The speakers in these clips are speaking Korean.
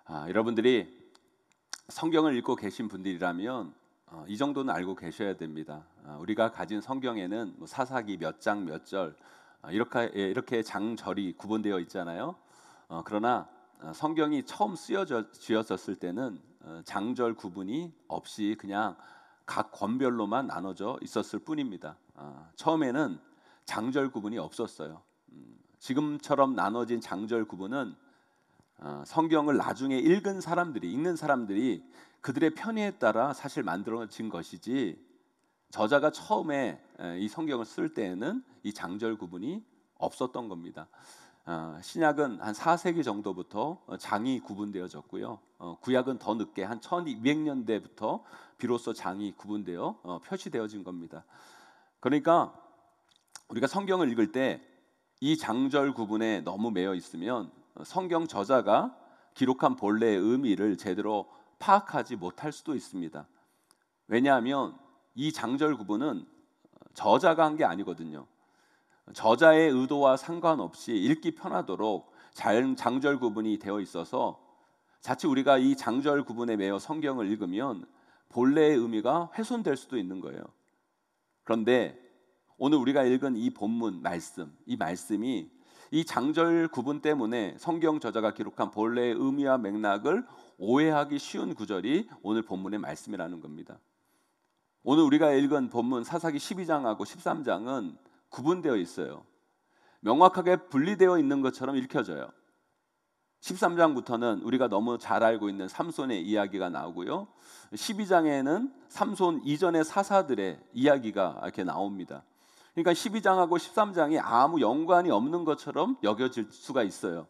여러분들이 성경을 읽고 계신 분들이라면 이 정도는 알고 계셔야 됩니다. 우리가 가진 성경에는 사사기 몇 장 몇 절 이렇게 장절이 구분되어 있잖아요. 그러나 성경이 처음 쓰여졌을 때는 장절 구분이 없이 그냥 각 권별로만 나눠져 있었을 뿐입니다. 처음에는 장절 구분이 없었어요. 지금처럼 나눠진 장절 구분은 성경을 나중에 읽는 사람들이 그들의 편의에 따라 사실 만들어진 것이지, 저자가 처음에 이 성경을 쓸 때에는 이 장절 구분이 없었던 겁니다. 신약은 한 4세기 정도부터 장이 구분되어졌고요. 구약은 더 늦게 한 1200년대부터 비로소 장이 구분되어 표시되어진 겁니다. 그러니까 우리가 성경을 읽을 때 이 장절 구분에 너무 매여 있으면 성경 저자가 기록한 본래의 의미를 제대로 파악하지 못할 수도 있습니다. 왜냐하면 이 장절 구분은 저자가 한 게 아니거든요. 저자의 의도와 상관없이 읽기 편하도록 장절 구분이 되어 있어서 자칫 우리가 이 장절 구분에 매여 성경을 읽으면 본래의 의미가 훼손될 수도 있는 거예요. 그런데 오늘 우리가 읽은 이 본문 이 말씀이 이 장절 구분 때문에 성경 저자가 기록한 본래의 의미와 맥락을 오해하기 쉬운 구절이 오늘 본문의 말씀이라는 겁니다. 오늘 우리가 읽은 본문 사사기 12장하고 13장은 구분되어 있어요. 명확하게 분리되어 있는 것처럼 읽혀져요. 13장부터는 우리가 너무 잘 알고 있는 삼손의 이야기가 나오고요. 12장에는 삼손 이전의 사사들의 이야기가 이렇게 나옵니다. 그러니까 12장하고 13장이 아무 연관이 없는 것처럼 여겨질 수가 있어요.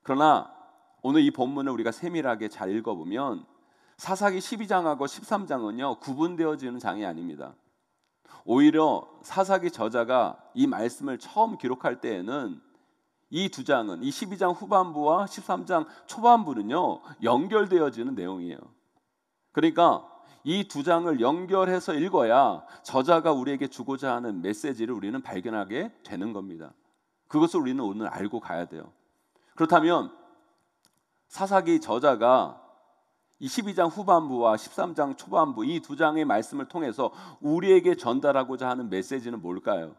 그러나 오늘 이 본문을 우리가 세밀하게 잘 읽어보면 사사기 12장하고 13장은요 구분되어지는 장이 아닙니다. 오히려 사사기 저자가 이 말씀을 처음 기록할 때에는 이 두 장은, 이 12장 후반부와 13장 초반부는요 연결되어지는 내용이에요. 그러니까 이 두 장을 연결해서 읽어야 저자가 우리에게 주고자 하는 메시지를 우리는 발견하게 되는 겁니다. 그것을 우리는 오늘 알고 가야 돼요. 그렇다면 사사기 저자가 이 12장 후반부와 13장 초반부 이 두 장의 말씀을 통해서 우리에게 전달하고자 하는 메시지는 뭘까요?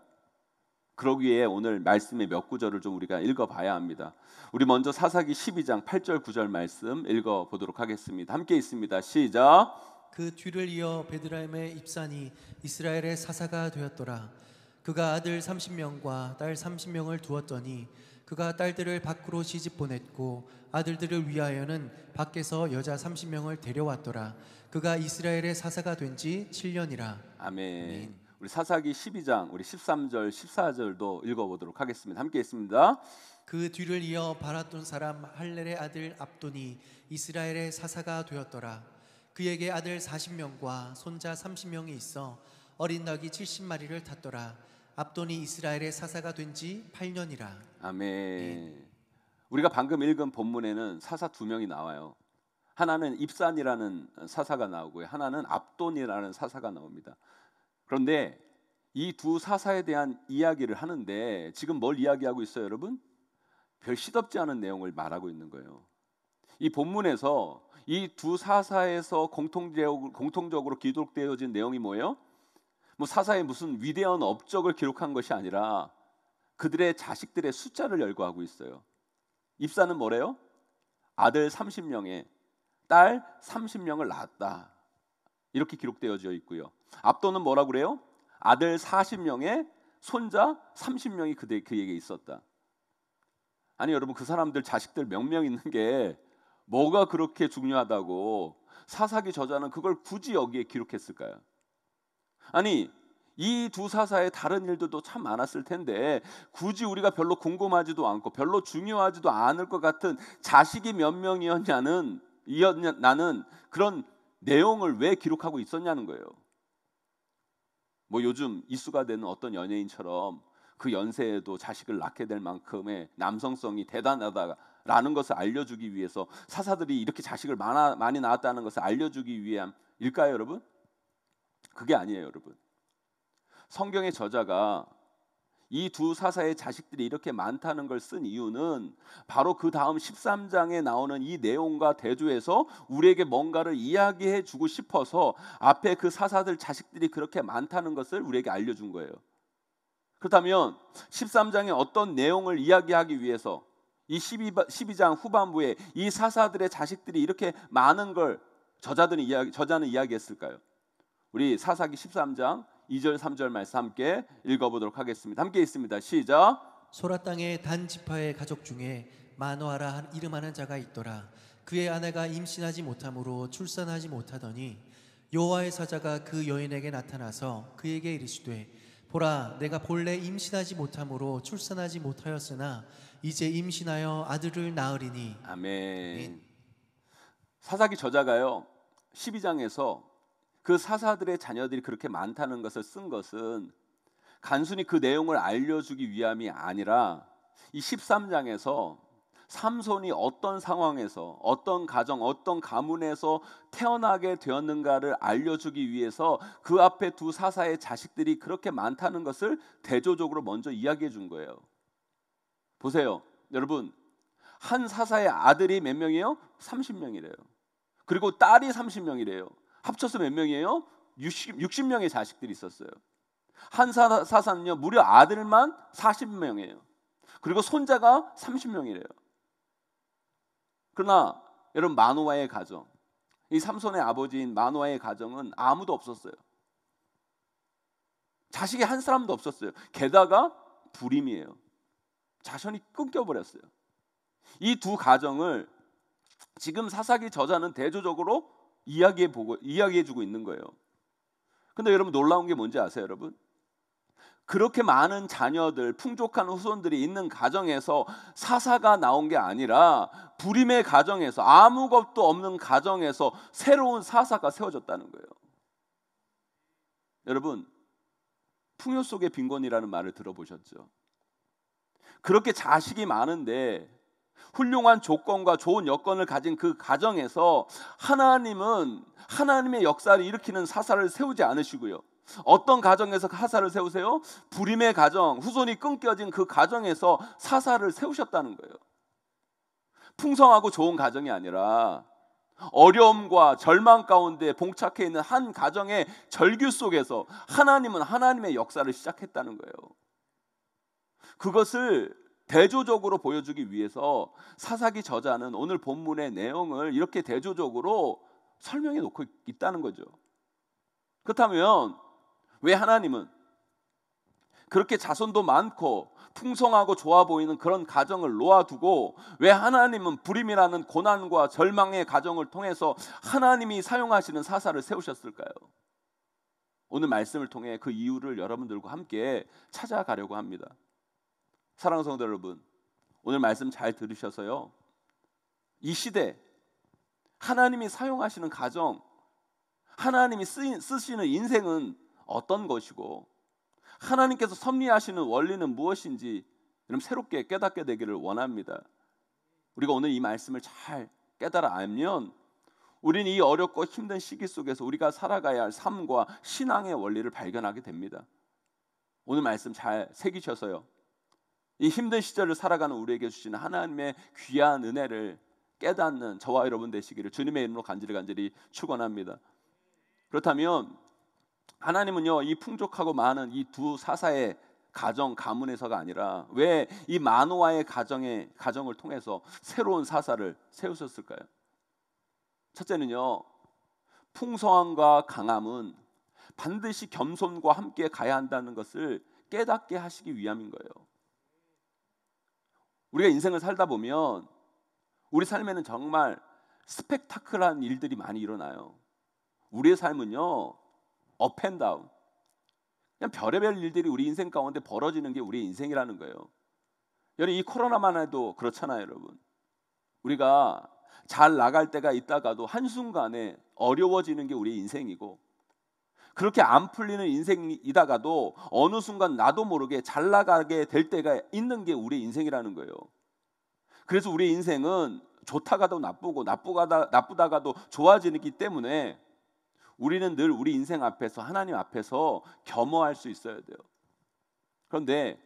그러기에 오늘 말씀의 몇 구절을 좀 우리가 읽어봐야 합니다. 우리 먼저 사사기 12장 8절 9절 말씀 읽어보도록 하겠습니다. 함께 있습니다. 시작. 그 뒤를 이어 베드레헴의 입산이 이스라엘의 사사가 되었더라. 그가 아들 30명과 딸 30명을 두었더니 그가 딸들을 밖으로 시집 보냈고 아들들을 위하여는 밖에서 여자 30명을 데려왔더라. 그가 이스라엘의 사사가 된 지 7년이라. 아멘. 우리 사사기 12장 우리 13절 14절도 읽어보도록 하겠습니다. 함께 있습니다. 그 뒤를 이어 바라돈 사람 할렐의 아들 압돈이 이스라엘의 사사가 되었더라. 그에게 아들 40명과 손자 30명이 있어 어린 닭이 70마리를 탔더라. 압돈이 이스라엘의 사사가 된 지 8년이라. 아멘. 우리가 방금 읽은 본문에는 사사 두 명이 나와요. 하나는 입산이라는 사사가 나오고요. 하나는 압돈이라는 사사가 나옵니다. 그런데 이 두 사사에 대한 이야기를 하는데 지금 뭘 이야기하고 있어요, 여러분? 별 시덥지 않은 내용을 말하고 있는 거예요. 이 본문에서 이 두 사사에서 공통적으로 기록되어진 내용이 뭐예요? 사사의 무슨 위대한 업적을 기록한 것이 아니라 그들의 자식들의 숫자를 열거하고 있어요. 입사는 뭐래요? 아들 30명에 딸 30명을 낳았다. 이렇게 기록되어져 있고요. 압돈은 뭐라고 그래요? 아들 40명에 손자 30명이 그에게 있었다. 아니 여러분, 그 사람들 자식들 몇 명 있는 게 뭐가 그렇게 중요하다고 사사기 저자는 그걸 굳이 여기에 기록했을까요? 아니 이 두 사사의 다른 일들도 참 많았을 텐데 굳이 우리가 별로 궁금하지도 않고 별로 중요하지도 않을 것 같은 자식이 몇 명이었냐는 그런 내용을 왜 기록하고 있었냐는 거예요. 요즘 이슈가 되는 어떤 연예인처럼 그 연세에도 자식을 낳게 될 만큼의 남성성이 대단하다라는 것을 알려주기 위해서 사사들이 이렇게 자식을 많이 낳았다는 것을 알려주기 위함일까요, 여러분? 그게 아니에요, 여러분. 성경의 저자가 이 두 사사의 자식들이 이렇게 많다는 걸 쓴 이유는 바로 그 다음 13장에 나오는 이 내용과 대조해서 우리에게 뭔가를 이야기해 주고 싶어서 앞에 그 사사들 자식들이 그렇게 많다는 것을 우리에게 알려준 거예요. 그렇다면 13장에 어떤 내용을 이야기하기 위해서 이 12장 후반부에 이 사사들의 자식들이 이렇게 많은 걸 저자는 이야기했을까요? 우리 사사기 13장 2절 3절 말씀 함께 읽어보도록 하겠습니다. 함께 있습니다. 시작. 소라 땅의 단 지파의 가족 중에 마노아라 이름하는 자가 있더라. 그의 아내가 임신하지 못함으로 출산하지 못하더니 여호와의 사자가 그 여인에게 나타나서 그에게 이르시되 보라, 내가 본래 임신하지 못함으로 출산하지 못하였으나 이제 임신하여 아들을 낳으리니. 아멘. 사사기 저자가요 12장에서 그 사사들의 자녀들이 그렇게 많다는 것을 쓴 것은 단순히 그 내용을 알려주기 위함이 아니라 이 13장에서 삼손이 어떤 상황에서 어떤 가정 어떤 가문에서 태어나게 되었는가를 알려주기 위해서 그 앞에 두 사사의 자식들이 그렇게 많다는 것을 대조적으로 먼저 이야기해 준 거예요. 보세요 여러분, 한 사사의 아들이 몇 명이에요? 30명이래요. 그리고 딸이 30명이래요. 합쳐서 몇 명이에요? 60명의 자식들이 있었어요. 한 사사는요 무려 아들만 40명이에요. 그리고 손자가 30명이래요. 그러나 여러분, 마노아의 가정, 이 삼손의 아버지인 마노아의 가정은 아무도 없었어요. 자식이 한 사람도 없었어요. 게다가 불임이에요. 자손이 끊겨버렸어요. 이 두 가정을 지금 사사기 저자는 대조적으로 이야기해주고 있는 거예요. 근데 여러분, 놀라운 게 뭔지 아세요 여러분? 그렇게 많은 자녀들, 풍족한 후손들이 있는 가정에서 사사가 나온 게 아니라 불임의 가정에서, 아무것도 없는 가정에서 새로운 사사가 세워졌다는 거예요. 여러분, 풍요 속의 빈곤이라는 말을 들어보셨죠? 그렇게 자식이 많은데 훌륭한 조건과 좋은 여건을 가진 그 가정에서 하나님은 하나님의 역사를 일으키는 사사를 세우지 않으시고요. 어떤 가정에서 사사를 세우세요? 불임의 가정, 후손이 끊겨진 그 가정에서 사사를 세우셨다는 거예요. 풍성하고 좋은 가정이 아니라 어려움과 절망 가운데 봉착해 있는 한 가정의 절규 속에서 하나님은 하나님의 역사를 시작했다는 거예요. 그것을 대조적으로 보여주기 위해서 사사기 저자는 오늘 본문의 내용을 이렇게 대조적으로 설명해 놓고 있다는 거죠. 그렇다면 왜 하나님은 그렇게 자손도 많고 풍성하고 좋아 보이는 그런 가정을 놓아두고 왜 하나님은 불임이라는 고난과 절망의 가정을 통해서 하나님이 사용하시는 사사를 세우셨을까요? 오늘 말씀을 통해 그 이유를 여러분들과 함께 찾아가려고 합니다. 사랑하는 성도 여러분, 오늘 말씀 잘 들으셔서요, 이 시대 하나님이 사용하시는 가정, 하나님이 쓰시는 인생은 어떤 것이고 하나님께서 섭리하시는 원리는 무엇인지 여러분 새롭게 깨닫게 되기를 원합니다. 우리가 오늘 이 말씀을 잘 깨달아 알면 우리는 이 어렵고 힘든 시기 속에서 우리가 살아가야 할 삶과 신앙의 원리를 발견하게 됩니다. 오늘 말씀 잘 새기셔서요, 이 힘든 시절을 살아가는 우리에게 주시는 하나님의 귀한 은혜를 깨닫는 저와 여러분 되시기를 주님의 이름으로 간절히 축원합니다. 그렇다면 하나님은요, 이 풍족하고 많은 이 두 사사의 가정 가문에서가 아니라 왜 이 마노아의 가정을 통해서 새로운 사사를 세우셨을까요? 첫째는요, 풍성함과 강함은 반드시 겸손과 함께 가야 한다는 것을 깨닫게 하시기 위함인 거예요. 우리가 인생을 살다 보면 우리 삶에는 정말 스펙타클한 일들이 많이 일어나요. 우리의 삶은요, 업앤다운, 그냥 별의별 일들이 우리 인생 가운데 벌어지는 게 우리의 인생이라는 거예요. 여러분, 이 코로나만 해도 그렇잖아요. 여러분, 우리가 잘 나갈 때가 있다가도 한순간에 어려워지는 게 우리의 인생이고, 그렇게 안 풀리는 인생이다가도 어느 순간 나도 모르게 잘 나가게 될 때가 있는 게 우리의 인생이라는 거예요. 그래서 우리의 인생은 좋다가도 나쁘고 나쁘다가도 좋아지기 때문에 우리는 늘 우리 인생 앞에서 하나님 앞에서 겸허할 수 있어야 돼요. 그런데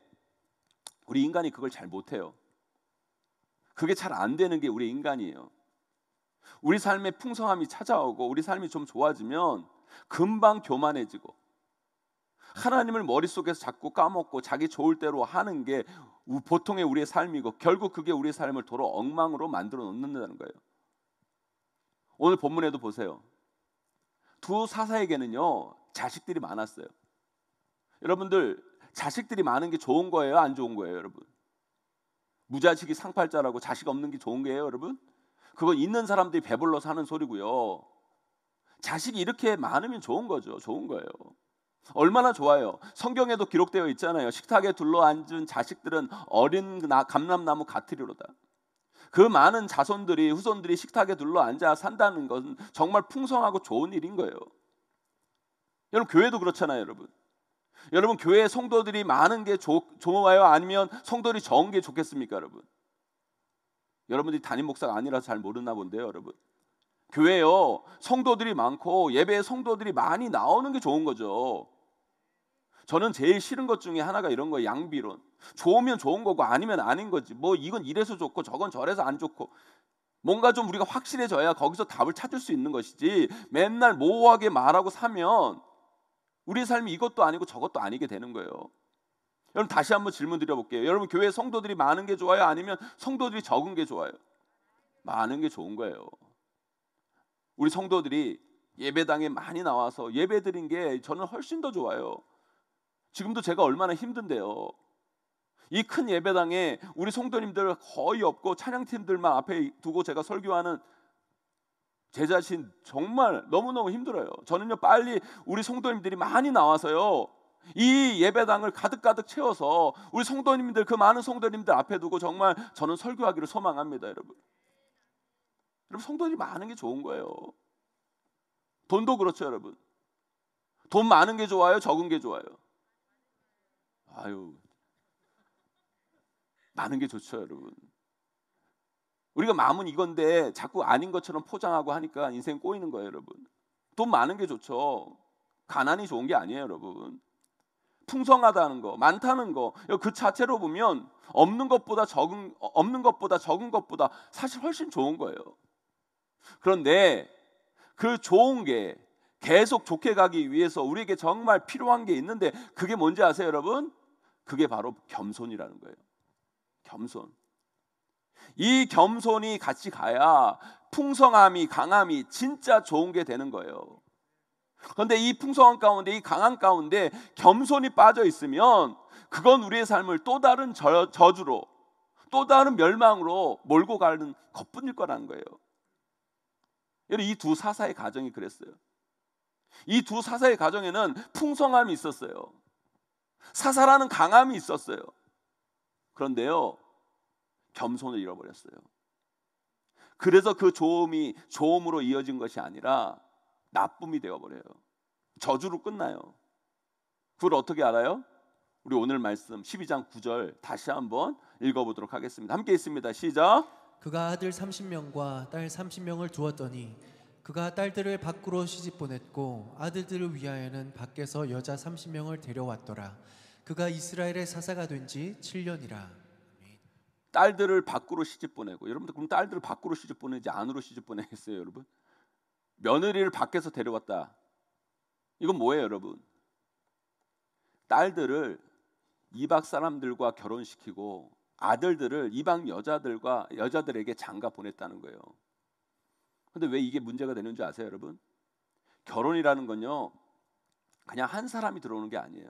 우리 인간이 그걸 잘 못해요. 그게 잘 안 되는 게 우리 인간이에요. 우리 삶에 풍성함이 찾아오고 우리 삶이 좀 좋아지면 금방 교만해지고 하나님을 머릿속에서 자꾸 까먹고 자기 좋을 대로 하는 게 보통의 우리의 삶이고 결국 그게 우리의 삶을 도로 엉망으로 만들어 놓는다는 거예요. 오늘 본문에도 보세요. 두 사사에게는요 자식들이 많았어요. 여러분들 자식들이 많은 게 좋은 거예요, 안 좋은 거예요, 여러분? 무자식이 상팔자라고 자식 없는 게 좋은 거예요, 여러분? 그건 있는 사람들이 배불러 사는 소리고요. 자식이 이렇게 많으면 좋은 거죠. 좋은 거예요. 얼마나 좋아요. 성경에도 기록되어 있잖아요. 식탁에 둘러앉은 자식들은 어린 감람나무 가트리로다. 그 많은 자손들이 후손들이 식탁에 둘러앉아 산다는 것은 정말 풍성하고 좋은 일인 거예요. 여러분 교회도 그렇잖아요, 여러분. 여러분 교회 성도들이 많은 게 좋아요? 아니면 성도들이 적은 게 좋겠습니까, 여러분? 여러분들이 담임 목사가 아니라서 잘 모르나 본데요, 여러분. 교회요 성도들이 많고 예배에 성도들이 많이 나오는 게 좋은 거죠. 저는 제일 싫은 것 중에 하나가 이런 거예요. 양비론. 좋으면 좋은 거고 아니면 아닌 거지. 뭐 이건 이래서 좋고 저건 저래서 안 좋고. 뭔가 좀 우리가 확실해져야 거기서 답을 찾을 수 있는 것이지 맨날 모호하게 말하고 사면 우리 삶이 이것도 아니고 저것도 아니게 되는 거예요. 여러분 다시 한번 질문 드려볼게요. 여러분 교회 성도들이 많은 게 좋아요? 아니면 성도들이 적은 게 좋아요? 많은 게 좋은 거예요. 우리 성도들이 예배당에 많이 나와서 예배 드린 게 저는 훨씬 더 좋아요. 지금도 제가 얼마나 힘든데요. 이 큰 예배당에 우리 성도님들 거의 없고 찬양팀들만 앞에 두고 제가 설교하는 제 자신 정말 너무너무 힘들어요. 저는요 빨리 우리 성도님들이 많이 나와서요 이 예배당을 가득가득 채워서 우리 성도님들 그 많은 성도님들 앞에 두고 정말 저는 설교하기를 소망합니다, 여러분. 여러분 성도들이 많은 게 좋은 거예요. 돈도 그렇죠, 여러분. 돈 많은 게 좋아요, 적은 게 좋아요? 아유, 많은 게 좋죠, 여러분. 우리가 마음은 이건데 자꾸 아닌 것처럼 포장하고 하니까 인생 꼬이는 거예요, 여러분. 돈 많은 게 좋죠. 가난이 좋은 게 아니에요, 여러분. 풍성하다는 거, 많다는 거, 그 자체로 보면 없는 것보다 적은 것보다 사실 훨씬 좋은 거예요. 그런데 그 좋은 게 계속 좋게 가기 위해서 우리에게 정말 필요한 게 있는데 그게 뭔지 아세요, 여러분? 그게 바로 겸손이라는 거예요. 겸손. 이 겸손이 같이 가야 풍성함이 강함이 진짜 좋은 게 되는 거예요. 그런데 이 풍성함 가운데 이 강함 가운데 겸손이 빠져 있으면 그건 우리의 삶을 또 다른 저주로 또 다른 멸망으로 몰고 가는 것뿐일 거라는 거예요. 이 두 사사의 가정이 그랬어요. 이 두 사사의 가정에는 풍성함이 있었어요. 사사라는 강함이 있었어요. 그런데요 겸손을 잃어버렸어요. 그래서 그 좋음이 좋음으로 이어진 것이 아니라 나쁨이 되어버려요. 저주로 끝나요. 그걸 어떻게 알아요? 우리 오늘 말씀 12장 9절 다시 한번 읽어보도록 하겠습니다. 함께 있습니다. 시작. 그가 아들 30명과 딸 30명을 두었더니 그가 딸들을 밖으로 시집 보냈고 아들들을 위하여는 밖에서 여자 30명을 데려왔더라. 그가 이스라엘의 사사가 된 지 7년이라. 딸들을 밖으로 시집 보내고, 여러분들 그럼 딸들을 밖으로 시집 보내지 안으로 시집 보내겠어요, 여러분? 며느리를 밖에서 데려왔다. 이건 뭐예요, 여러분? 딸들을 이방 사람들과 결혼시키고 아들들을 이방 여자들에게 장가 보냈다는 거예요. 근데 왜 이게 문제가 되는 줄 아세요, 여러분? 결혼이라는 건요 그냥 한 사람이 들어오는 게 아니에요.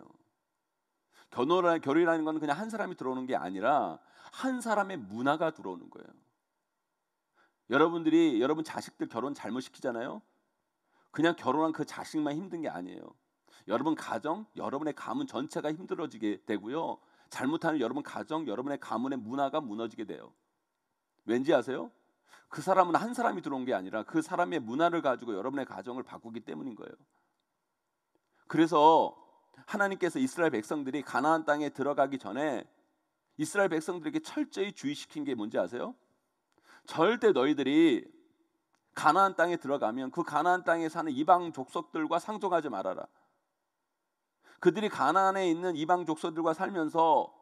결혼이라는 건 그냥 한 사람이 들어오는 게 아니라 한 사람의 문화가 들어오는 거예요. 여러분 자식들 결혼 잘못 시키잖아요. 그냥 결혼한 그 자식만 힘든 게 아니에요. 여러분 가정, 여러분의 가문 전체가 힘들어지게 되고요. 잘못하는 여러분 가정, 여러분의 가문의 문화가 무너지게 돼요. 왠지 아세요? 그 사람은 한 사람이 들어온 게 아니라 그 사람의 문화를 가지고 여러분의 가정을 바꾸기 때문인 거예요. 그래서 하나님께서 이스라엘 백성들이 가나안 땅에 들어가기 전에 이스라엘 백성들에게 철저히 주의시킨 게 뭔지 아세요? 절대 너희들이 가나안 땅에 들어가면 그 가나안 땅에 사는 이방 족속들과 상종하지 말아라. 그들이 가나안에 있는 이방 족속들과 살면서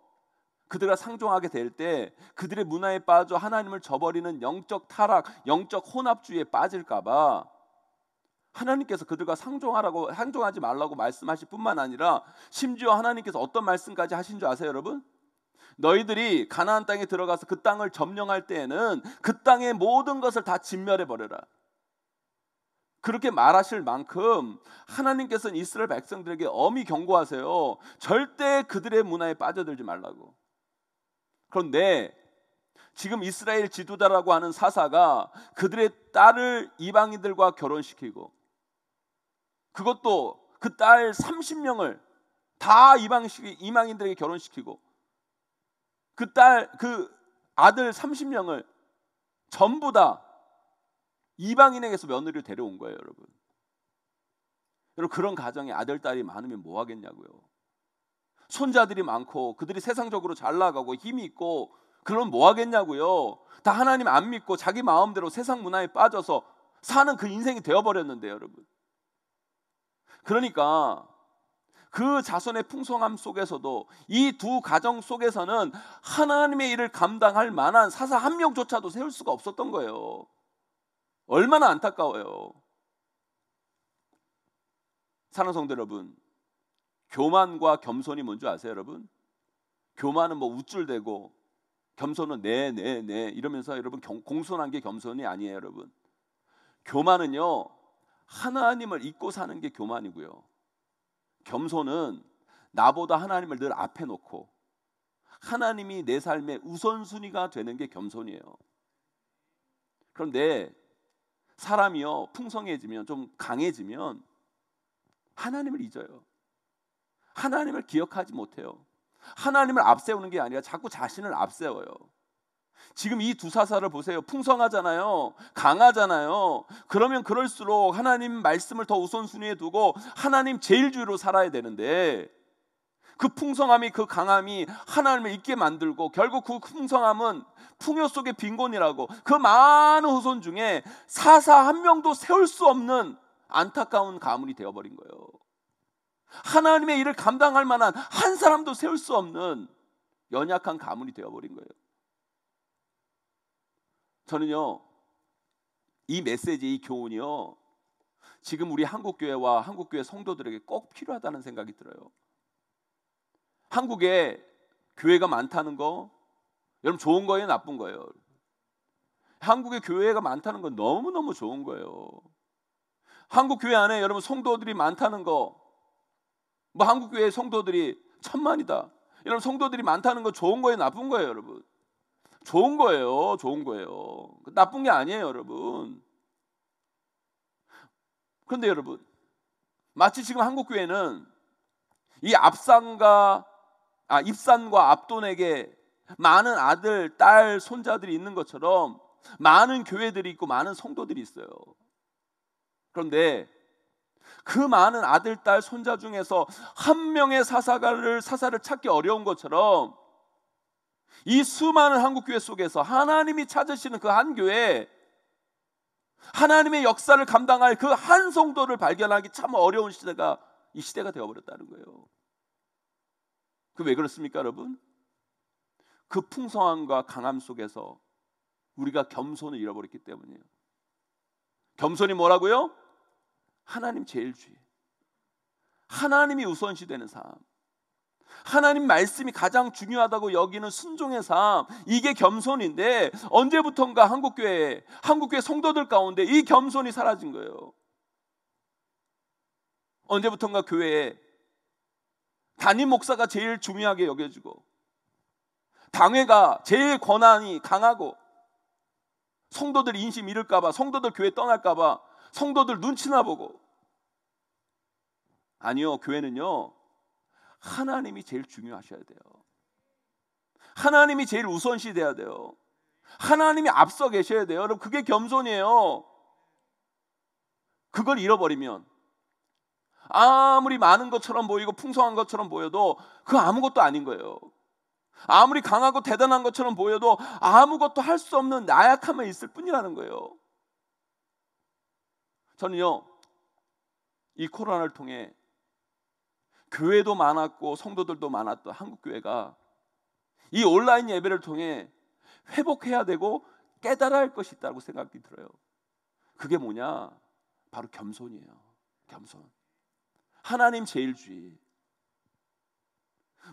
그들과 상종하게 될 때 그들의 문화에 빠져 하나님을 저버리는 영적 타락, 영적 혼합주의에 빠질까 봐 하나님께서 그들과 상종하지 말라고 말씀하실 뿐만 아니라 심지어 하나님께서 어떤 말씀까지 하신 줄 아세요, 여러분? 너희들이 가나안 땅에 들어가서 그 땅을 점령할 때에는 그 땅의 모든 것을 다 진멸해 버려라. 그렇게 말하실 만큼 하나님께서는 이스라엘 백성들에게 엄히 경고하세요. 절대 그들의 문화에 빠져들지 말라고. 그런데 지금 이스라엘 지도자라고 하는 사사가 그들의 딸을 이방인들과 결혼시키고, 그것도 그 딸 30명을 다 이방인들에게 결혼시키고, 그 아들 30명을 전부 다 이방인에게서 며느리를 데려온 거예요, 여러분. 여러분, 그런 가정에 아들, 딸이 많으면 뭐 하겠냐고요. 손자들이 많고 그들이 세상적으로 잘 나가고 힘이 있고 그럼 뭐 하겠냐고요. 다 하나님 안 믿고 자기 마음대로 세상 문화에 빠져서 사는 그 인생이 되어버렸는데, 여러분. 그러니까 그 자손의 풍성함 속에서도 이 두 가정 속에서는 하나님의 일을 감당할 만한 사사 한 명조차도 세울 수가 없었던 거예요. 얼마나 안타까워요. 사랑하는 성도 여러분, 교만과 겸손이 뭔지 아세요, 여러분? 교만은 뭐 우쭐대고 겸손은 네 이러면서 여러분 공손한 게 겸손이 아니에요, 여러분. 교만은요, 하나님을 잊고 사는 게 교만이고요. 겸손은 나보다 하나님을 늘 앞에 놓고 하나님이 내 삶의 우선순위가 되는 게 겸손이에요. 그런데 사람이요, 풍성해지면, 좀 강해지면 하나님을 잊어요. 하나님을 기억하지 못해요. 하나님을 앞세우는 게 아니라 자꾸 자신을 앞세워요. 지금 이 두 사사를 보세요. 풍성하잖아요. 강하잖아요. 그러면 그럴수록 하나님 말씀을 더 우선순위에 두고 하나님 제일주의로 살아야 되는데, 그 풍성함이, 그 강함이 하나님을 잊게 만들고 결국 그 풍성함은 풍요 속의 빈곤이라고, 그 많은 후손 중에 사사 한 명도 세울 수 없는 안타까운 가문이 되어버린 거예요. 하나님의 일을 감당할 만한 한 사람도 세울 수 없는 연약한 가문이 되어버린 거예요. 저는요, 이 메시지, 이 교훈이요, 지금 우리 한국교회와 한국교회 성도들에게 꼭 필요하다는 생각이 들어요. 한국에 교회가 많다는 거, 여러분 좋은 거예요, 나쁜 거예요? 한국에 교회가 많다는 건 너무너무 좋은 거예요. 한국 교회 안에 여러분 성도들이 많다는 거, 뭐 한국 교회 성도들이 1000만이다. 여러분 성도들이 많다는 거 좋은 거예요, 나쁜 거예요, 여러분? 좋은 거예요, 좋은 거예요. 나쁜 게 아니에요, 여러분. 그런데 여러분, 마치 지금 한국 교회는 이 입산과 압돈에게 많은 아들, 딸, 손자들이 있는 것처럼 많은 교회들이 있고 많은 성도들이 있어요. 그런데 그 많은 아들, 딸, 손자 중에서 한 명의 사사를 찾기 어려운 것처럼 이 수많은 한국교회 속에서 하나님이 찾으시는 그 한 교회, 하나님의 역사를 감당할 그 한 성도를 발견하기 참 어려운 시대가 이 시대가 되어버렸다는 거예요. 그 왜 그렇습니까, 여러분? 그 풍성함과 강함 속에서 우리가 겸손을 잃어버렸기 때문이에요. 겸손이 뭐라고요? 하나님 제일주의, 하나님이 우선시 되는 삶, 하나님 말씀이 가장 중요하다고 여기는 순종의 삶, 이게 겸손인데 언제부턴가 한국교회 성도들 가운데 이 겸손이 사라진 거예요. 언제부턴가 교회에 담임 목사가 제일 중요하게 여겨지고 당회가 제일 권한이 강하고, 성도들 인심 잃을까 봐, 성도들 교회 떠날까 봐 성도들 눈치나 보고. 아니요, 교회는요, 하나님이 제일 중요하셔야 돼요. 하나님이 제일 우선시 돼야 돼요. 하나님이 앞서 계셔야 돼요. 여러분, 그게 겸손이에요. 그걸 잃어버리면 아무리 많은 것처럼 보이고 풍성한 것처럼 보여도 그거 아무것도 아닌 거예요. 아무리 강하고 대단한 것처럼 보여도 아무것도 할 수 없는 나약함만 있을 뿐이라는 거예요. 저는요, 이 코로나를 통해 교회도 많았고 성도들도 많았던 한국교회가 이 온라인 예배를 통해 회복해야 되고 깨달아야 할 것이 있다고 생각이 들어요. 그게 뭐냐? 바로 겸손이에요. 겸손. 하나님 제일주의.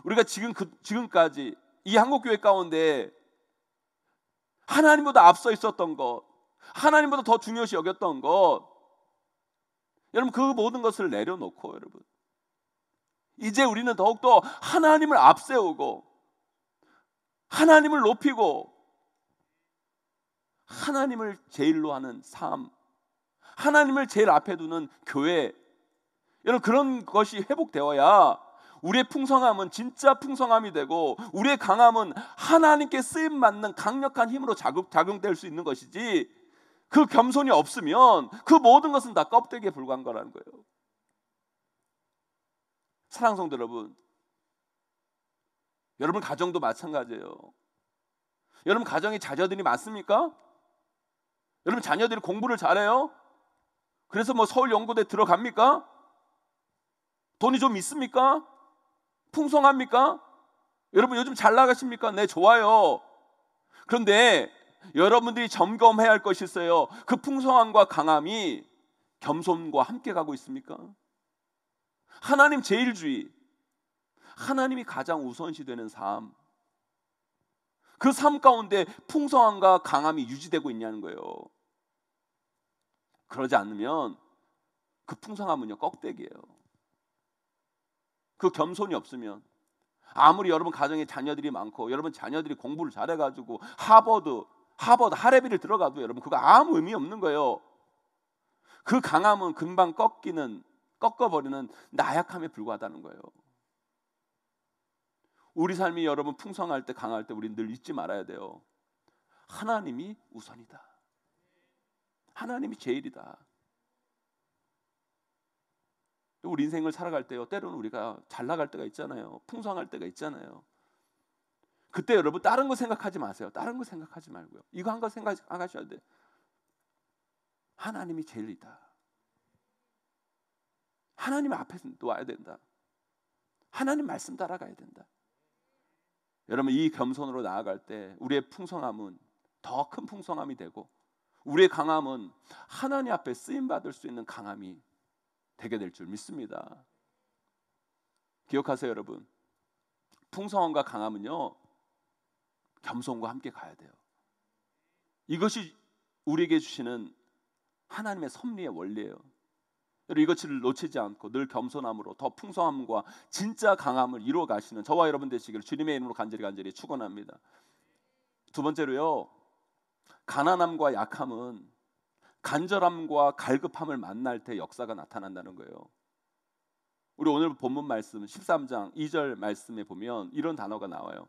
우리가 지금까지 이 한국교회 가운데 하나님보다 앞서 있었던 것, 하나님보다 더 중요시 여겼던 것, 여러분 그 모든 것을 내려놓고 여러분 이제 우리는 더욱더 하나님을 앞세우고 하나님을 높이고 하나님을 제일로 하는 삶, 하나님을 제일 앞에 두는 교회, 여러분 그런 것이 회복되어야 우리의 풍성함은 진짜 풍성함이 되고 우리의 강함은 하나님께 쓰임받는 강력한 힘으로 작용될 수 있는 것이지, 그 겸손이 없으면 그 모든 것은 다 껍데기에 불과한 거라는 거예요. 사랑하는 성도 여러분, 여러분 가정도 마찬가지예요. 여러분 가정에 자녀들이 많습니까? 여러분 자녀들이 공부를 잘해요? 그래서 뭐 서울연고대 들어갑니까? 돈이 좀 있습니까? 풍성합니까? 여러분 요즘 잘 나가십니까? 네, 좋아요. 그런데 여러분들이 점검해야 할 것이 있어요. 그 풍성함과 강함이 겸손과 함께 가고 있습니까? 하나님 제일주의, 하나님이 가장 우선시되는 삶, 그 삶 가운데 풍성함과 강함이 유지되고 있냐는 거예요. 그러지 않으면 그 풍성함은요 껍데기예요. 그 겸손이 없으면 아무리 여러분 가정에 자녀들이 많고 여러분 자녀들이 공부를 잘해가지고 하버드 하레비를 들어가도 여러분 그거 아무 의미 없는 거예요. 그 강함은 금방 꺾어버리는 나약함에 불과하다는 거예요. 우리 삶이 여러분 풍성할 때 강할 때 우리는 늘 잊지 말아야 돼요. 하나님이 우선이다. 하나님이 제일이다. 우리 인생을 살아갈 때요, 때로는 우리가 잘 나갈 때가 있잖아요. 풍성할 때가 있잖아요. 그때 여러분 다른 거 생각하지 마세요. 다른 거 생각하지 말고요, 이거 한 거 생각하셔야 돼요. 하나님이 제일이다. 하나님 앞에 놓아야 된다. 하나님 말씀 따라가야 된다. 여러분 이 겸손으로 나아갈 때 우리의 풍성함은 더 큰 풍성함이 되고 우리의 강함은 하나님 앞에 쓰임받을 수 있는 강함이 되게 될 줄 믿습니다. 기억하세요 여러분, 풍성함과 강함은요 겸손과 함께 가야 돼요. 이것이 우리에게 주시는 하나님의 섭리의 원리예요. 여러분 이것을 놓치지 않고 늘 겸손함으로 더 풍성함과 진짜 강함을 이루어 가시는 저와 여러분 되시기를 주님의 이름으로 간절히 축원합니다. 두 번째로요, 가난함과 약함은 간절함과 갈급함을 만날 때 역사가 나타난다는 거예요. 우리 오늘 본문 말씀 13장 2절 말씀에 보면 이런 단어가 나와요.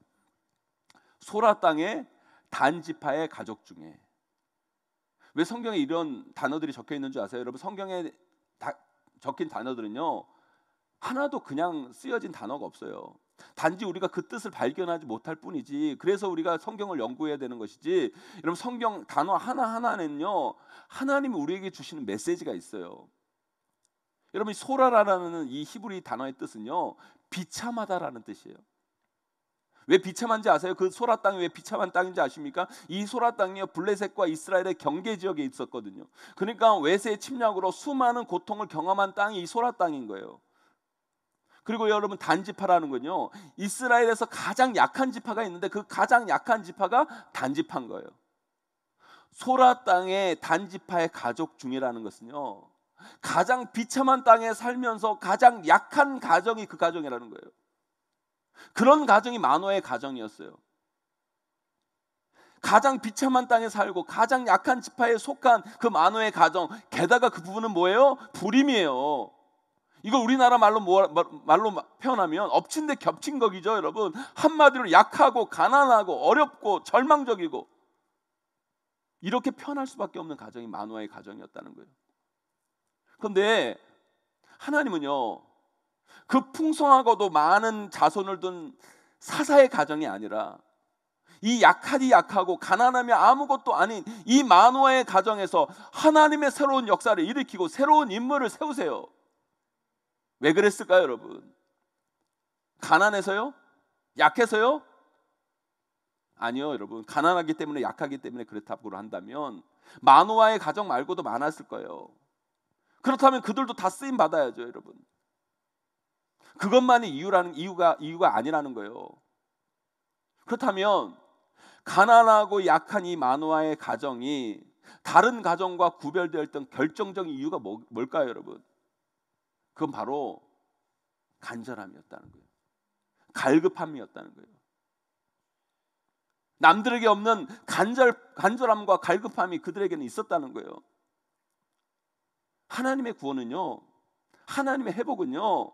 소라 땅의 단지파의 가족 중에. 왜 성경에 이런 단어들이 적혀 있는 줄 아세요? 여러분 성경에 적힌 단어들은요 하나도 그냥 쓰여진 단어가 없어요. 단지 우리가 그 뜻을 발견하지 못할 뿐이지, 그래서 우리가 성경을 연구해야 되는 것이지, 여러분 성경 단어 하나하나는요 하나님이 우리에게 주시는 메시지가 있어요. 여러분 소라라는 이 히브리 단어의 뜻은요 비참하다라는 뜻이에요. 왜 비참한지 아세요? 그 소라 땅이 왜 비참한 땅인지 아십니까? 이 소라 땅이요 블레셋과 이스라엘의 경계 지역에 있었거든요. 그러니까 외세의 침략으로 수많은 고통을 경험한 땅이 이 소라 땅인 거예요. 그리고 여러분 단지파라는 건요 이스라엘에서 가장 약한 지파가 있는데 그 가장 약한 지파가 단지파인 거예요. 소라 땅의 단지파의 가족 중이라는 것은요 가장 비참한 땅에 살면서 가장 약한 가정이 그 가정이라는 거예요. 그런 가정이 마노아의 가정이었어요. 가장 비참한 땅에 살고 가장 약한 지파에 속한 그 마노아의 가정, 게다가 그 부분은 뭐예요? 불임이에요. 이거 우리나라 말로 표현하면 엎친 데 겹친 거기죠 여러분. 한마디로 약하고 가난하고 어렵고 절망적이고 이렇게 표현할 수밖에 없는 가정이 마노아의 가정이었다는 거예요. 그런데 하나님은요 그 풍성하고도 많은 자손을 둔 사사의 가정이 아니라 이 약하고 가난하며 아무것도 아닌 이 마노아의 가정에서 하나님의 새로운 역사를 일으키고 새로운 인물을 세우세요. 왜 그랬을까요 여러분? 가난해서요? 약해서요? 아니요, 여러분. 가난하기 때문에, 약하기 때문에 그렇다고 한다면 마노아의 가정 말고도 많았을 거예요. 그렇다면 그들도 다 쓰임 받아야죠, 여러분. 그것만이 이유가 아니라는 거예요. 그렇다면 가난하고 약한 이 마노아의 가정이 다른 가정과 구별되었던 결정적인 이유가 뭘까요, 여러분? 그건 바로 간절함이었다는 거예요. 갈급함이었다는 거예요. 남들에게 없는 간절함과 갈급함이 그들에게는 있었다는 거예요. 하나님의 구원은요, 하나님의 회복은요,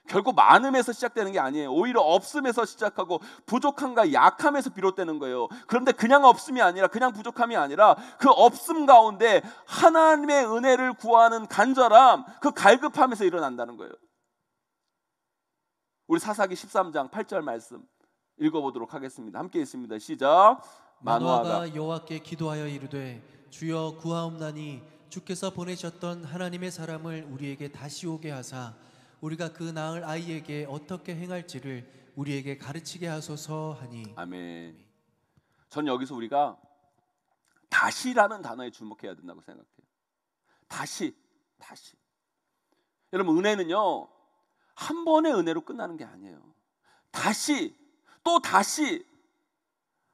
결국 많음에서 시작되는 게 아니에요. 오히려 없음에서 시작하고 부족함과 약함에서 비롯되는 거예요. 그런데 그냥 없음이 아니라, 그냥 부족함이 아니라 그 없음 가운데 하나님의 은혜를 구하는 간절함, 그 갈급함에서 일어난다는 거예요. 우리 사사기 13장 8절 말씀 읽어보도록 하겠습니다. 함께 있습니다. 시작. 마노아가 여호와께 기도하여 이르되 주여 구하옵나니 주께서 보내셨던 하나님의 사람을 우리에게 다시 오게 하사 우리가 그 낳을 아이에게 어떻게 행할지를 우리에게 가르치게 하소서 하니. 아멘. 전 여기서 우리가 다시라는 단어에 주목해야 된다고 생각해요. 다시. 여러분, 은혜는요, 한 번의 은혜로 끝나는 게 아니에요. 다시, 또 다시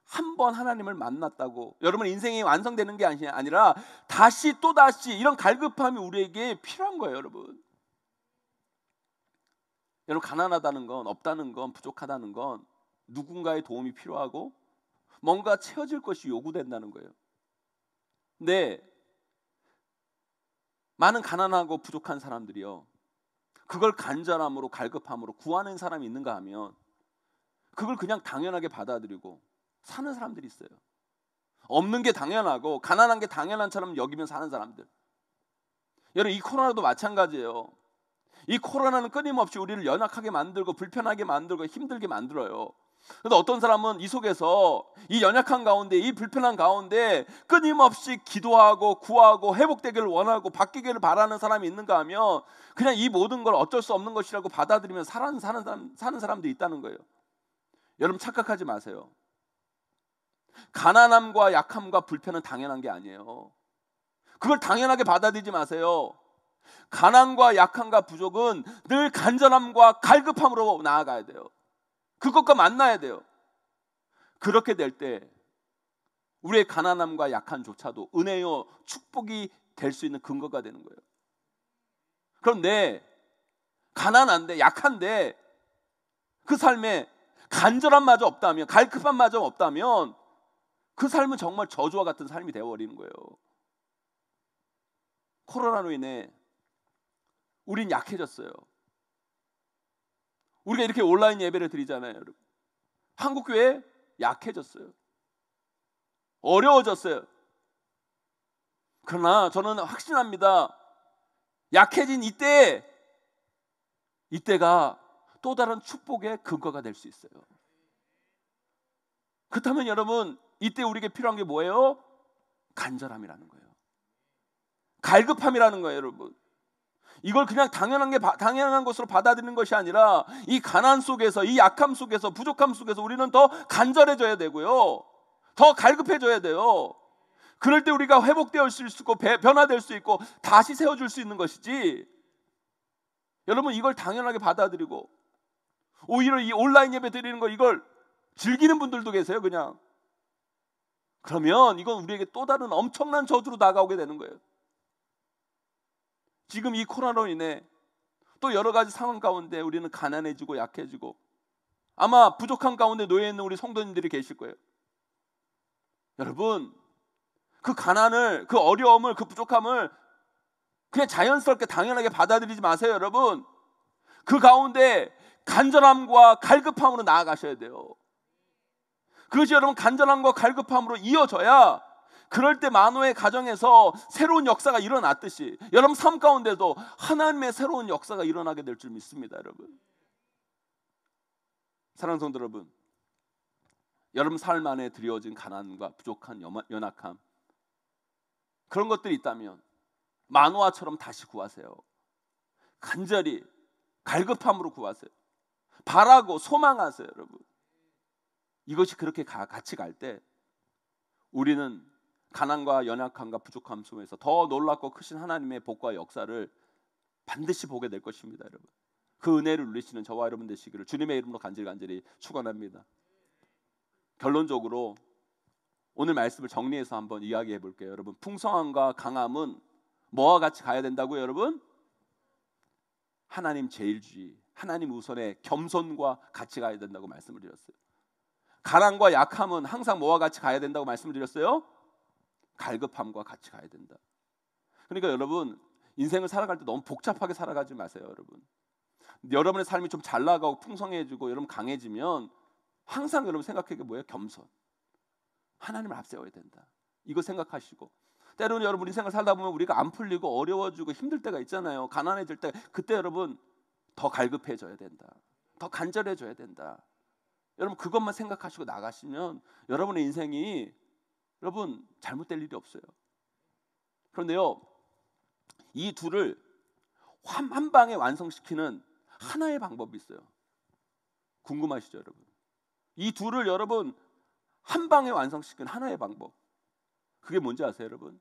한 번 하나님을 만났다고 여러분 인생이 완성되는 게 아니라 다시 또 다시 이런 갈급함이 우리에게 필요한 거예요, 여러분. 여러분, 가난하다는 건, 없다는 건, 부족하다는 건 누군가의 도움이 필요하고 뭔가 채워질 것이 요구된다는 거예요. 근데 많은 가난하고 부족한 사람들이요, 그걸 간절함으로, 갈급함으로 구하는 사람이 있는가 하면 그걸 그냥 당연하게 받아들이고 사는 사람들이 있어요. 없는 게 당연하고 가난한 게 당연한처럼 여기면 사는 사람들. 여러분, 이 코로나도 마찬가지예요. 이 코로나는 끊임없이 우리를 연약하게 만들고 불편하게 만들고 힘들게 만들어요. 그런데 어떤 사람은 이 속에서 이 연약한 가운데, 이 불편한 가운데 끊임없이 기도하고 구하고 회복되기를 원하고 바뀌기를 바라는 사람이 있는가 하면 그냥 이 모든 걸 어쩔 수 없는 것이라고 받아들이면 사는 사람도 있다는 거예요. 여러분, 착각하지 마세요. 가난함과 약함과 불편은 당연한 게 아니에요. 그걸 당연하게 받아들이지 마세요. 가난과 약함과 부족은 늘 간절함과 갈급함으로 나아가야 돼요. 그것과 만나야 돼요. 그렇게 될 때 우리의 가난함과 약함조차도 은혜요 축복이 될 수 있는 근거가 되는 거예요. 그런데 가난한데, 약한데 그 삶에 간절함마저 없다면, 갈급함마저 없다면 그 삶은 정말 저주와 같은 삶이 되어버리는 거예요. 코로나로 인해 우린 약해졌어요. 우리가 이렇게 온라인 예배를 드리잖아요, 여러분. 한국교회 약해졌어요. 어려워졌어요. 그러나 저는 확신합니다. 약해진 이때가 또 다른 축복의 근거가 될 수 있어요. 그렇다면 여러분, 이때 우리에게 필요한 게 뭐예요? 간절함이라는 거예요. 갈급함이라는 거예요, 여러분. 이걸 그냥 당연한 것으로 받아들이는 것이 아니라 이 가난 속에서, 이 약함 속에서, 부족함 속에서 우리는 더 간절해져야 되고요, 더 갈급해져야 돼요. 그럴 때 우리가 회복될 수 있고 변화될 수 있고 다시 세워줄 수 있는 것이지, 여러분, 이걸 당연하게 받아들이고 오히려 이 온라인 예배 드리는 거 이걸 즐기는 분들도 계세요. 그냥 그러면 이건 우리에게 또 다른 엄청난 저주로 다가오게 되는 거예요. 지금 이 코로나로 인해 또 여러 가지 상황 가운데 우리는 가난해지고 약해지고 아마 부족한 가운데 놓여 있는 우리 성도님들이 계실 거예요. 여러분, 그 가난을, 그 어려움을, 그 부족함을 그냥 자연스럽게 당연하게 받아들이지 마세요, 여러분. 그 가운데 간절함과 갈급함으로 나아가셔야 돼요. 그것이 여러분 간절함과 갈급함으로 이어져야 그럴 때 마노의 가정에서 새로운 역사가 일어났듯이 여러분 삶 가운데도 하나님의 새로운 역사가 일어나게 될 줄 믿습니다, 여러분. 사랑하는 성도 여러분, 여러분 삶 안에 드려진 가난과 부족한 연약함, 그런 것들이 있다면 마노아처럼 다시 구하세요. 간절히 갈급함으로 구하세요. 바라고 소망하세요, 여러분. 이것이 그렇게 같이 갈 때 우리는 가난과 연약함과 부족함 속에서 더 놀랍고 크신 하나님의 복과 역사를 반드시 보게 될 것입니다. 여러분, 그 은혜를 누리시는 저와 여러분 되시기를 주님의 이름으로 간절히 축원합니다. 결론적으로 오늘 말씀을 정리해서 한번 이야기해 볼게요. 여러분, 풍성함과 강함은 뭐와 같이 가야 된다고요? 여러분, 하나님 제일주의, 하나님 우선의 겸손과 같이 가야 된다고 말씀을 드렸어요. 가난과 약함은 항상 뭐와 같이 가야 된다고 말씀을 드렸어요? 갈급함과 같이 가야 된다. 그러니까 여러분, 인생을 살아갈 때 너무 복잡하게 살아가지 마세요. 여러분, 여러분의 삶이 좀 잘 나가고 풍성해지고 여러분 강해지면 항상 여러분 생각하는 게 뭐예요? 겸손, 하나님을 앞세워야 된다. 이거 생각하시고, 때로는 여러분 인생을 살다 보면 우리가 안 풀리고 어려워지고 힘들 때가 있잖아요. 가난해질 때, 그때 여러분 더 갈급해져야 된다. 더 간절해져야 된다. 여러분 그것만 생각하시고 나가시면 여러분의 인생이 여러분 잘못될 일이 없어요. 그런데요, 이 둘을 한 방에 완성시키는 하나의 방법이 있어요. 궁금하시죠, 여러분? 이 둘을 여러분 한 방에 완성시키는 하나의 방법, 그게 뭔지 아세요, 여러분?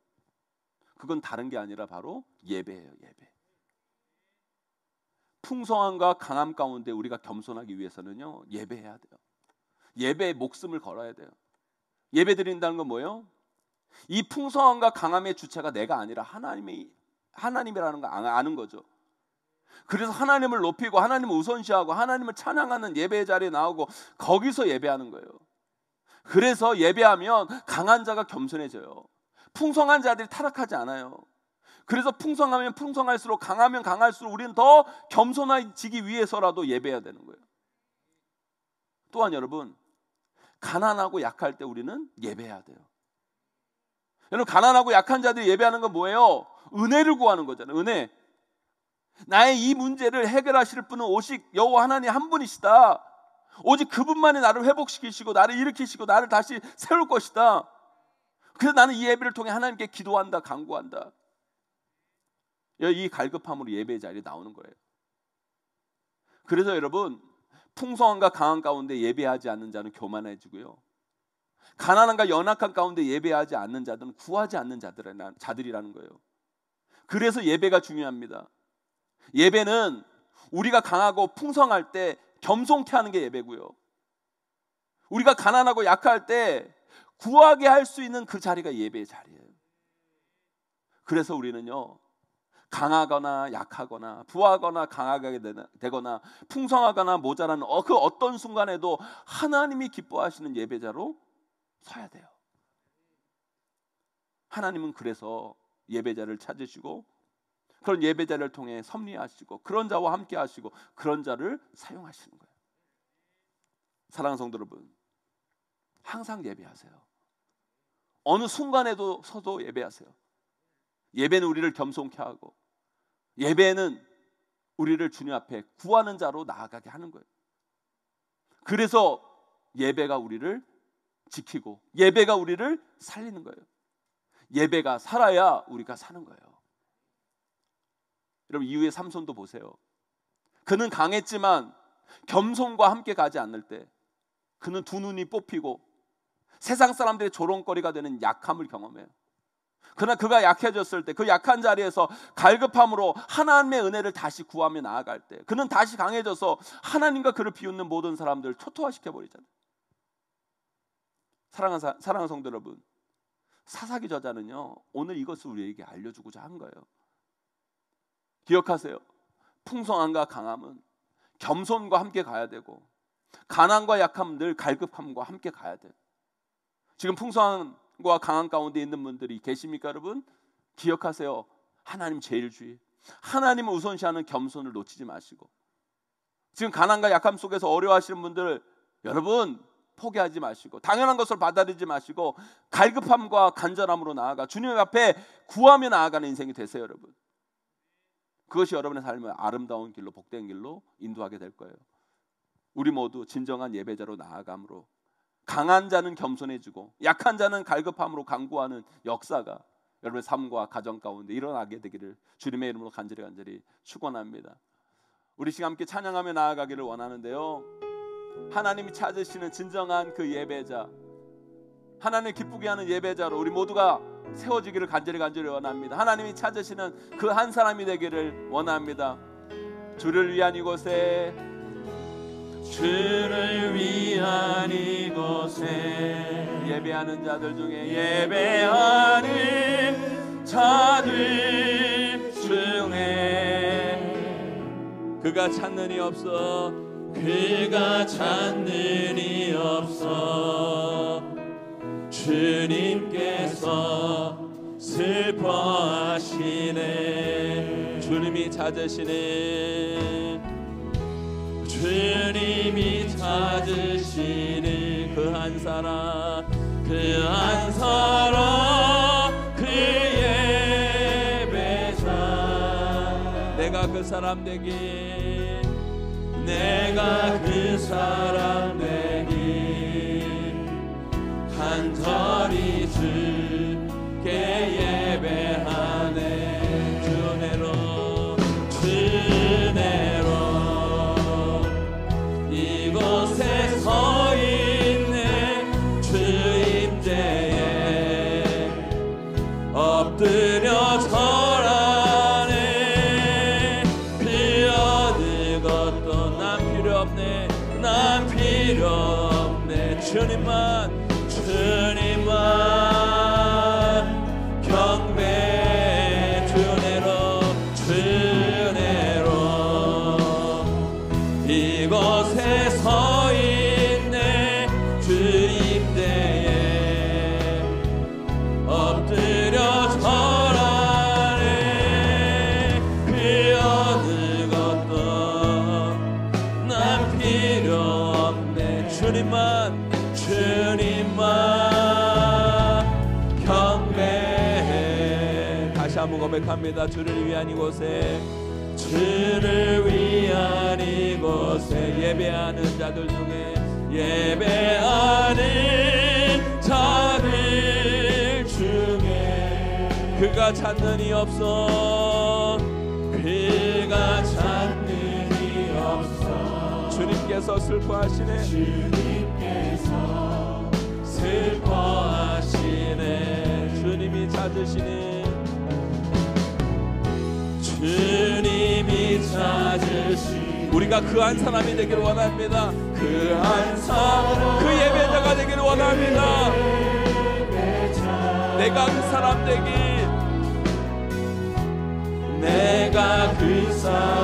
그건 다른 게 아니라 바로 예배예요. 예배. 풍성함과 강함 가운데 우리가 겸손하기 위해서는요, 예배해야 돼요. 예배에 목숨을 걸어야 돼요. 예배 드린다는 건 뭐예요? 이 풍성함과 강함의 주체가 내가 아니라 하나님이라는 거 아는 거죠. 그래서 하나님을 높이고 하나님을 우선시하고 하나님을 찬양하는 예배 자리에 나오고 거기서 예배하는 거예요. 그래서 예배하면 강한 자가 겸손해져요. 풍성한 자들이 타락하지 않아요. 그래서 풍성하면 풍성할수록, 강하면 강할수록 우리는 더 겸손해지기 위해서라도 예배해야 되는 거예요. 또한 여러분, 가난하고 약할 때 우리는 예배해야 돼요. 여러분, 가난하고 약한 자들이 예배하는 건 뭐예요? 은혜를 구하는 거잖아요. 은혜. 나의 이 문제를 해결하실 분은 오직 여호와 하나님 한 분이시다. 오직 그분만이 나를 회복시키시고 나를 일으키시고 나를 다시 세울 것이다. 그래서 나는 이 예배를 통해 하나님께 기도한다, 간구한다. 이 갈급함으로 예배의 자리에 나오는 거예요. 그래서 여러분, 풍성함과 강함 가운데 예배하지 않는 자는 교만해지고요, 가난함과 연약함 가운데 예배하지 않는 자들은 구하지 않는 자들이라는 거예요. 그래서 예배가 중요합니다. 예배는 우리가 강하고 풍성할 때 겸손케 하는 게 예배고요, 우리가 가난하고 약할 때 구하게 할 수 있는 그 자리가 예배의 자리예요. 그래서 우리는요, 강하거나 약하거나 부하거나 강하게 되거나 풍성하거나 모자라는 그 어떤 순간에도 하나님이 기뻐하시는 예배자로 서야 돼요. 하나님은 그래서 예배자를 찾으시고 그런 예배자를 통해 섭리하시고 그런 자와 함께 하시고 그런 자를 사용하시는 거예요. 사랑하는 성도 여러분, 항상 예배하세요. 어느 순간에도 서도 예배하세요. 예배는 우리를 겸손케 하고, 예배는 우리를 주님 앞에 구하는 자로 나아가게 하는 거예요. 그래서 예배가 우리를 지키고 예배가 우리를 살리는 거예요. 예배가 살아야 우리가 사는 거예요. 여러분, 이후에 삼손도 보세요. 그는 강했지만 겸손과 함께 가지 않을 때 그는 두 눈이 뽑히고 세상 사람들의 조롱거리가 되는 약함을 경험해요. 그러나 그가 약해졌을 때, 그 약한 자리에서 갈급함으로 하나님의 은혜를 다시 구하며 나아갈 때 그는 다시 강해져서 하나님과 그를 비웃는 모든 사람들을 초토화시켜버리잖아요. 사랑하는 성도 여러분, 사사기 저자는요, 오늘 이것을 우리에게 알려주고자 한 거예요. 기억하세요. 풍성함과 강함은 겸손과 함께 가야 되고, 가난과 약함은 늘 갈급함과 함께 가야 돼요. 지금 풍성함과 강함 가운데 있는 분들이 계십니까, 여러분? 기억하세요. 하나님 제일주의, 하나님을 우선시하는 겸손을 놓치지 마시고, 지금 가난과 약함 속에서 어려워하시는 분들, 여러분 포기하지 마시고 당연한 것을 받아들이지 마시고 갈급함과 간절함으로 나아가 주님 앞에 구하며 나아가는 인생이 되세요. 여러분, 그것이 여러분의 삶을 아름다운 길로, 복된 길로 인도하게 될 거예요. 우리 모두 진정한 예배자로 나아감으로 강한 자는 겸손해지고 약한 자는 갈급함으로 간구하는 역사가 여러분의 삶과 가정 가운데 일어나게 되기를 주님의 이름으로 간절히 축원합니다. 우리 시간 함께 찬양하며 나아가기를 원하는데요, 하나님이 찾으시는 진정한 그 예배자, 하나님 기쁘게 하는 예배자로 우리 모두가 세워지기를 간절히 원합니다. 하나님이 찾으시는 그 한 사람이 되기를 원합니다. 주를 위한 이곳에, 주를 위한 이곳에 예배하는 자들 중에, 예배하는 자들 중에 그가 찾는 이 없어, 그가 찾는 이 없어. 주님께서 슬퍼하시네. 주님이 찾으시는, 주님이 찾으시는 그 한 사람, 그 한 사람, 그 예배자. 내가 그 사람 되기, 내가 그 사람 되기. 간절히 주께 예배하네. 주 은혜로, 주 은혜로 이곳에 서 있네. 주 임재에 엎드려 절하네. 그 어느 것도 난 필요 없네. 난 필요 없네. 주님만 경배. 주 은혜로, 주 은혜로 이곳에 서 있네. 주 임대에 엎드려 절하네. 그 어느 것도 난 필요 없네. 주님만 경배해. 다시 한번 고백합니다. 주를 위한 이곳에, 주를 위한 이곳에 예배하는 자들 중에, 예배하는 자들 중에 그가 찾는 이 없어, 그가 찾는 이 없어. 주님께서 슬퍼하시네. 주님께서 슬퍼하시네. 주님이 찾으시는, 주님이 찾으시네. 우리가 그 한 사람이 되기를 원합니다. 그 한 사람, 그 예배자가 되기를 원합니다. 내가 그 사람 되기, 내가 그 사람